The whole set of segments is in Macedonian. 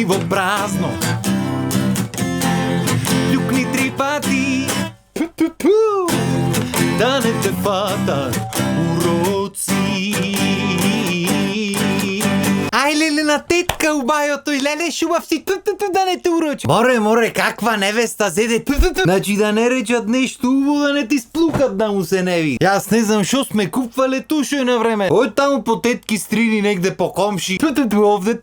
во празно. Плюкни 3 пъти, да не те фатат уроци. Ай, леле, на тетка убайото и леле, шубав си, да не те урочи. Море, каква невеста седе, значи да не речат нещо убо, да не ти сплукат да му се не види. Аз не знам, шо сме купвали тушо на време. Ой, там по тетки стрини негде по комши. Овде,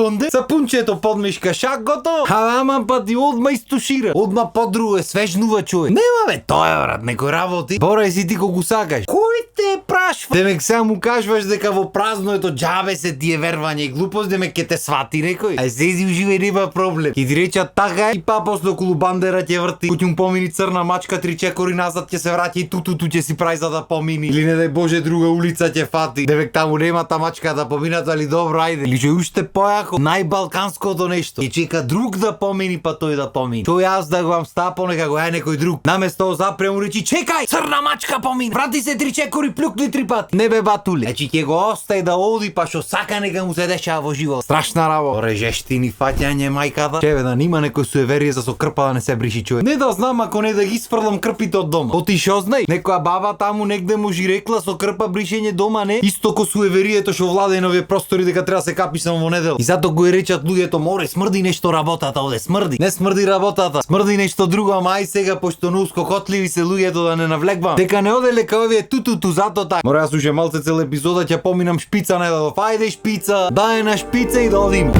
онде. Сапунчето под мишкашак готово. Ама пъти отма изтушира. Отма по-друго е свежнува човек. Нема бе, той е брат, некой работи. Борай си ти го сакаш. Кой те прашва? Демек само кажваш дека во празно ето джабе се ти е вервање и глупост, демек ке те свати некој. Ај се изживе нема проблем. И ти речат така и па после околу бандера ќе врти. Куќум помини црна мачка, 3 чекори назад ќе се врати и ту ќе си прави за да помини. Или не дај Боже друга улица ќе фати. Демек таму нема та мачка да поминат, али добро ајде. Или што уште појако, најбалканското нешто. Ќе чека друг да помини па тој да помини. Што јас да го вам стапо, нека го ја некој друг. Наместо запрему речи чекај, црна мачка помини. Врати се 3 чекори, плюкни 3 пати. Не бе батуле. Значи ќе го остај да оди па што сака нека му се дешава во живот. Страшна работа. Режештини фаќање мајката. Чеве да нима некој суеверие за со крпа да не се бриши човек. Не да знам ако не да ги сфрлам крпите од дома. Оти шо знај? Некоја баба таму негде можи рекла со крпа бришење дома не. Исто ко суеверието што владее на овие простори дека треба се капи само во недела. И затоа го речат луѓето, море смрди нешто работата овде, смрди. Не смрди работата, смрди нешто друго, ама ај сега пошто неускокотливи се луѓето да не навлеквам. Дека не оде лека овие тутуту зато така. Мора јас уште малце цел епизода ќе поминам шпица неделов. Ајде шпица, дај на шпица и да одиме.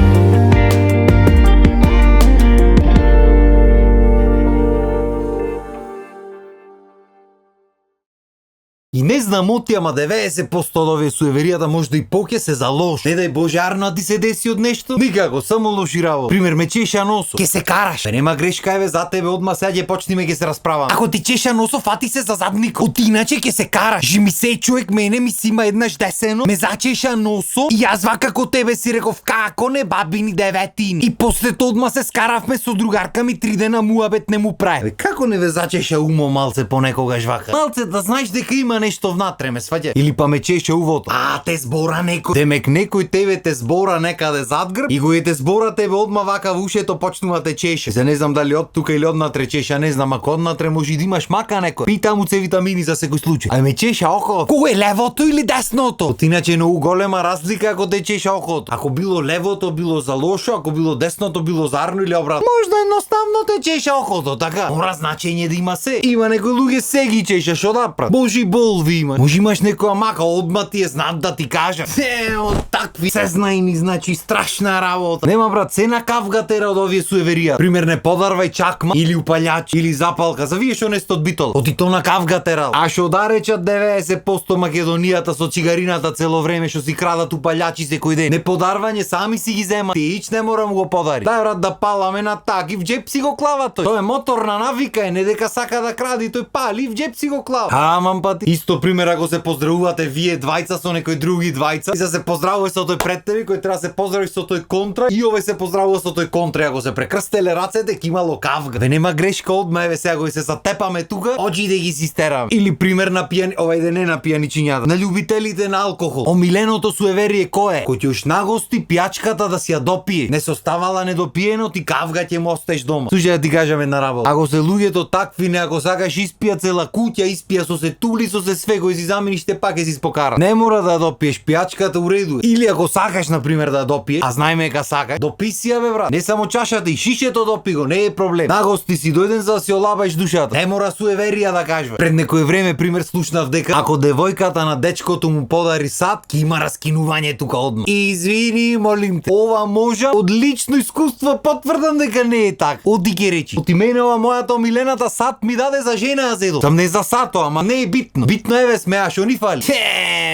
И не знам оти, ама 90% од овие суеверијата можда и поќе се за лош. Не дај Боже арна ти се деси од нешто. Никако, само лоши работи. Пример, ме чеша носо. Ке се караш. Бе нема грешка еве за тебе, одма сега ќе почнеме ќе се расправаме. Ако ти чеша носо, фати се за задник. Оти иначе ке се караш. Жи ми се човек мене ми си има еднаш десено. Ме зачеша носо и јас вака тебе си реков како не бабини деветини. И после тоа одма се скаравме со другарка ми 3 дена муабет не му прави. Како не ве зачеша умо малце понекогаш вака? Малце да знаеш дека има нешто внатре, ме сваќа. Или па ме чеше увото. Те збора некој. Демек некој тебе те збора некаде зад грб и го те збора тебе одма вака во ушето почнува те чеше. Се не знам дали од тука или од натре чеша, не знам, ако од натре може да имаш мака некој. Питам му витамини за секој случај. Ај ме чеша охото. Кој е левото или десното? От иначе многу голема разлика ако те чеша охото. Ако било левото било за лошо, ако било десното било за арно или обратно. Можда едноставно те чеша охото, така. Мора значење да има се. Има некои луѓе се ги чеша, што да прат. Божи болви има. Може имаш некоја мака, одма ти е знат да ти кажа. Од такви сезнајни, значи страшна работа. Нема брат, се на кавгатера од овие суеверија. Пример, не подарвај чакма или упалјач или запалка. За вие што не сте од битол. Оти то на кавгатера. А што да речат 90% Македонијата со цигарината цело време што си крадат упалјачи секој ден. Не подарвање, сами си ги зема. Тич не морам го подари. Дај брат да паламе на таки, в джеп си го клава тој. Тоа е моторна навика, не дека сака да кради, тој пали в джеп си го клава. Амам пати. Исто пример ако се поздравувате вие двајца со некои други двајца и се поздравува со тој пред тебе кој треба се поздрави со тој контра и овој се поздравува со тој контра, ако се прекрстеле рацете ки имало кавга. Бе нема грешка одма, еве сега го се затепаме тука, оđи да ги систераме. Или пример на пијани, овај да не на пијаничињата, на љубителите на алкохол. Омиленото суеверие кое е? Кој ќе уш нагости пијачката да си ја допие. Не се оставала недопиено, ти кавга ќе му остаеш дома. Слушај да ти кажам една работа. Ако се луѓето такви, не ако сакаш испија цела куќа, испија со се тули, со се све, кој си замениште пак ќе си спокара. Не мора да допиеш пијачката уреду. Или ако сакаш на пример да допиеш, а знаеме дека сакаш, допи си ја бе брат. Не само чашата и шишето допи го, не е проблем. Нагости си дојден за да си олабаеш душата. Не мора суеверија да кажува. Пред некој време пример слушнав дека ако девојката на дечкото му подари сад, ќе има раскинување тука одма. Извини, молим те. Ова може од лично искуство потврдам дека не е така. Оди ќе речи. Оти мене ова мојата омилената сад ми даде за жена ја зедо. Сам не за сато, ама не е битно. Битно еве смеа што ни фали.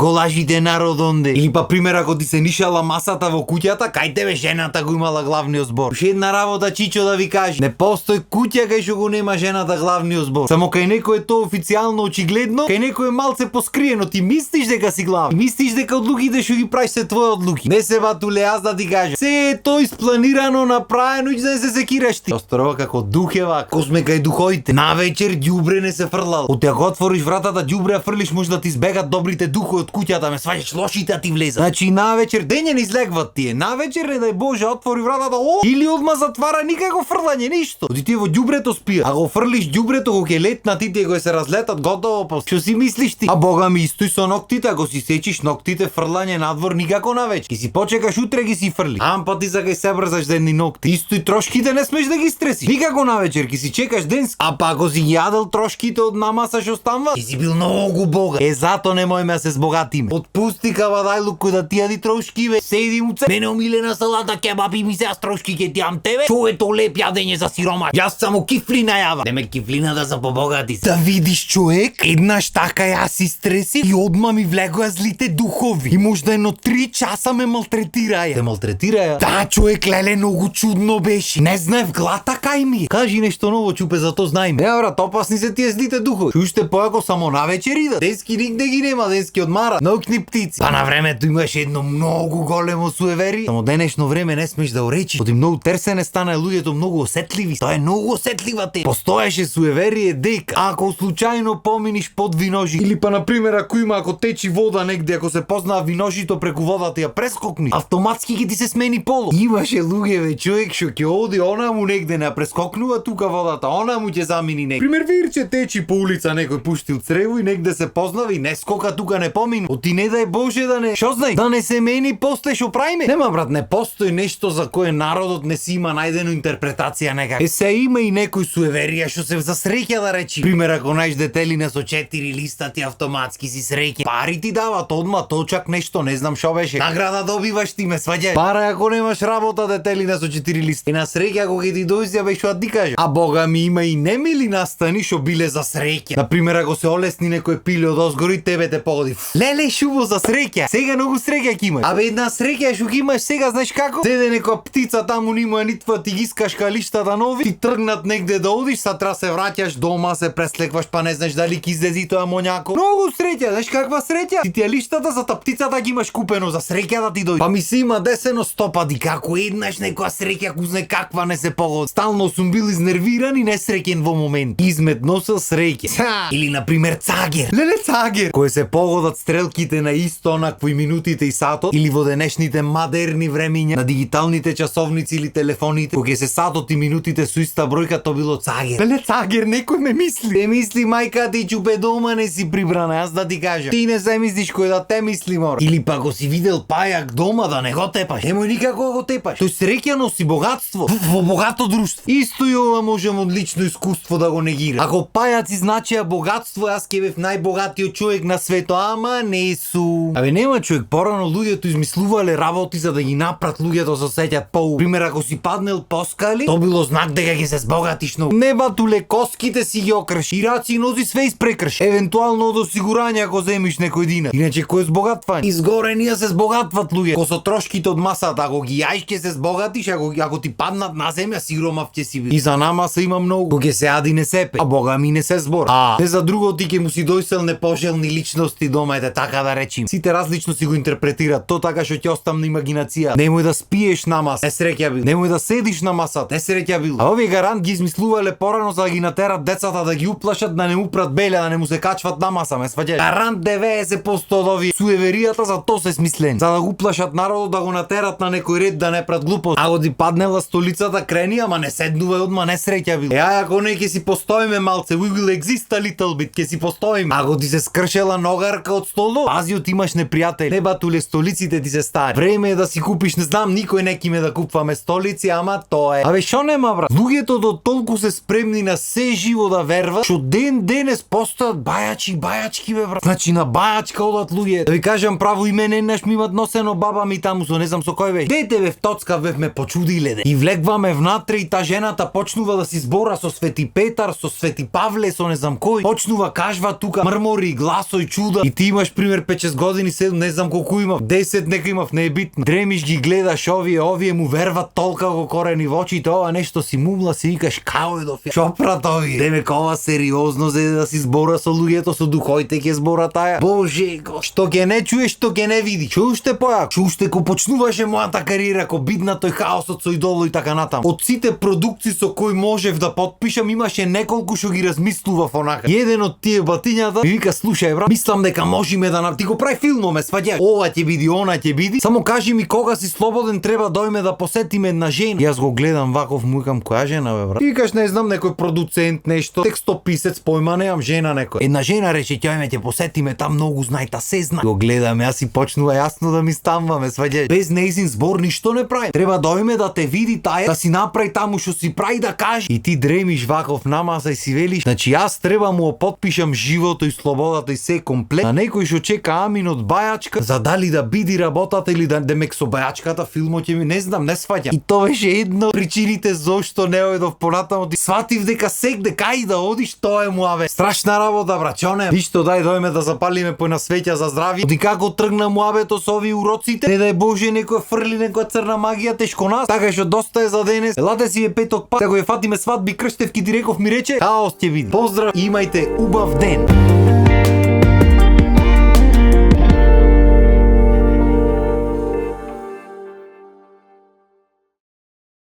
Го лажите народ онде. Или па пример ако ти се нишала масата во куќата, кај тебе жената го имала главниот збор. Уште една работа Чичо да ви каже. Не постои куќа кај што го нема жената главниот збор. Само кај некој е тоа официјално очигледно, кај некој е малце поскриено. Ти мислиш дека си главен. Мислиш дека одлуките што ги правиш се твои одлуки. Не се батуле, аз да ти кажам. Се е тоа испланирано, направено и да не се секираш ти. повторува како духева, ко сме кај духоите. Навечер ѓубре не се фрлал. Од ја го отвориш вратата, ѓубре ја фрлиш, може да ти избегат добрите духови од куќата, ме сваќаш, лошите да ти влезат. Значи навечер дење не излегват тие. Навечер не дај Боже отвори вратата, или одма затвара, никако фрлање, ништо. Оди ти во ѓубрето спија. А го фрлиш ѓубрето кога ќе летна тите го се разлетат готово после. Што си мислиш ти? А бога ми исто и со ноктите, ако си сечиш ноктите, фрлање надвор никако навеќе. Ки си почекаш утре ги си фрли. Ампа ти за кај се брзаш за едни нокти. Исто и трошките не смеш да ги стресиш. Никако навечер ки си чекаш денски. А па ако си јадел трошките од намаса што останува, ти си бил многу богат. Зато немојме да се збогатиме. Отпусти кавадајлук кој да ти јади трошки бе. Седи му мене омилена салата кебаб и ми се трошки ќе ти јам тебе. Што е то леп јадење за сиромаш? Јас само кифлина јадам. Деме кифлина да се побогати. Да видиш човек, еднаш така јас си стреси и одма ми влегоа злите духови. И можда едно 3 часа ме малтретираја. Те малтретираја? Да, човек, леле, многу чудно беше. Не знаев глата кај ми. Кажи нешто ново, чупе, за то знаеме. Не, брат, опасни се тие злите духови. Уште појако само навечер идат. Денски нигде ги нема, денски одмара. Научни птици. Па на времето имаше едно многу големо суевери. Само денешно време не смеш да оречиш. Оди многу терсене стана луѓето многу осетливи. Тоа е многу осетлива те. Постоеше суеверие дека ако случајно поминиш под виножи или па на пример ако течи вода негде, ако се познаа виножито преку водата ја прескокни, автоматски ќе ти се смени поло. Имаше луѓе човек што ќе оди она му негде не прескокнува тука водата, она му ќе замини негде. Пример вирче течи по улица некој пуштил црево и негде се познава и не скока тука не помину. Оти не дај Боже да не, што знај, да не се мени после што правиме. Нема брат, не постои нешто за кое народот не си има најдено интерпретација некако. Се има и некој суеверија што се за среќа да речи. Пример ако најдеш детелина со 4 листа ти автоматски си среќа. Пари ти дават одма, точак нешто, не знам што беше. Награда добиваш ти, ме сваѓај. Пара ако немаш работа детелина со 4 листа. И на среќа кога ќе ти дојде беше што ти кажа. А бога ми има и немили настани што биле за среќа. На пример ако се олесни некој пиле од озгори тебе те погоди. Леле шубо за среќа. Сега многу среќа ќе имаш. Абе една среќа што ќе имаш сега, знаеш како? Седе некоја птица таму нима нитва ти ги искашка лиштата нови, ти тргнат негде да одиш, сатра се враќаш дома, се преслекваш, па не знаеш дали ќе излези тоа моњако. Многу среќа, знаеш каква среќа? Ти тие лиштата за та птицата ги имаш купено за среќа да ти дојде. Па ми се има десено стопади како еднаш некоја среќа кузне каква не се погоди. Стално сум бил изнервиран и несреќен во момент. Измет носел среќа. Или на пример цагер. Леле цагер. Кој се погодат стрелките на исто онакво и минутите и сатот, или во денешните модерни времиња на дигиталните часовници или телефоните, кога се сатот и минутите со иста бројка, то било цагер. Леле цагер, некој ме мисли. Те мисли мајка ти чупе дома не си прибрана, јас да ти кажам. Ти не се мислиш кој да те мисли мора. Или па го си видел пајак дома да не го тепаш. Немој никако да го тепаш. Тој среќа носи богатство во богато друштво. Исто и ова можем од лично искуство да го негира. Ако пајаци значеа богатство, јас ќе бев најбогатиот човек на светот, ама не су. Абе нема човек, порано луѓето измислувале работи за да ги напрат луѓето се сеќат по. Пример ако си паднел поскали, то било знак дека ќе се збогатиш многу. Не батуле коските си ги окрши, и раци и нози све испрекрши. Евентуално од осигурање ако земиш некој динар. Иначе кој збогатва? Изгоренија се збогатват луѓе. Ко со трошките од масата, ако ги јаиш ќе се збогатиш, ако ти паднат на земја сиромав ќе си бил. И за намаса има многу. Кога ќе се јади не се пе. А бога ми не се збор. Не за друго ти ќе му си дојсел непожелни личности дома, ете така да речим. Сите различно си го интерпретираат. То така што ќе остам на имагинација. Немој да спиеш на маса, не среќа бил. Немој да седиш на масата, не среќа бил. А овие гарант ги измислувале порано за да ги натерат децата да ги уплашат, да не му прат белја, да не му се качват на маса, ме сваѓаш. Гарант 90% од овие суеверијата за то се смислени. За да го уплашат народот, да го натерат на некој ред да не прат глупост. Ако ти паднела столицата крени, ама не седнува одма, не среќа бил. Ако не ќе си постоиме малце, we will exist a little bit, ќе си постоиме. Ако ти се скршела ногарка од столот, пази од имаш непријатели. Не батуле, столиците ти се стари. Време е да си купиш, не знам, никој не ме да купваме столици, ама тоа е. Абе шо нема брат? Луѓето до толку се спремни на се живо да верват, што ден денес постојат бајачки бе брат. Значи на бајачка одат луѓе. Да ви кажам право, и мене еднаш ми имат носено баба ми таму со не знам со кој беше. Дете бе в тоцка бев ме почудиле де. И влегваме внатре и та жената почнува да си збора со Свети Петар, со Свети Павле, со не знам кој. Почнува кажва тука мрмори, гласо и чуда. И ти имаш пример 5-6 години, 7, не знам колку имав, 10 нека имав, не е битно. Дремиш ги гледаш овие му верват толка го корени во очите, ова нешто си мумла, си викаш као е дофија. Шо прат овие? Демек ова сериозно за да си збора со луѓето, со духоите ќе збора таја. Боже, што ќе не чуеш, што ќе не види. Што уште појак? Што уште ко почнуваше мојата кариера, ко бидна тој хаосот со идоло и така натаму. Од сите сите продукции со кои можев да потпишам, имаше неколку што ги размислував онака. И еден од тие батињата ми вика: слушај брат, мислам дека можеме да ти го прави филмом, сваѓаш. Ова ќе биде, она ќе биде. Само кажи ми кога си слободен, треба дојме да посетиме една жена. Јас го гледам ваков, му викам: која жена бе брат? И викаш: не знам, некој продуцент нешто, текстописец, појма немам, жена некој. Една жена рече: ќајме ќе посетиме, там многу знајта, се зна. Го гледам, јас и почнува јасно да ми станваме, сваѓаш. Без нејзин збор ништо не прави. Треба дојме да те види тај, да си направи таму што си прави, да каже. И ти дремиш ваков намаза и си велиш: значи јас треба му потпишам живото и слободата и се комплет на некој што чека амин од бајачка, за дали да биди работата или да демек со бајачката филмот ќе ми, не знам, не сваќам. И тоа беше една од причините зошто не одов понатаму. Сватив дека секде кај да одиш, тоа е муаве. Страшна работа брачоне. Ништо, дај дојме да запалиме по една свеќа за здравје. Оди како тргна муавето со овие уроците. Не дај Боже некој фрли некоја црна магија тешко нас. Така што доста е за денес. Елате си е петок пат. Како ја фатиме свадби крштевки, ти реков, ми рече: хаос ќе биде. Поздрав и имајте убав ден.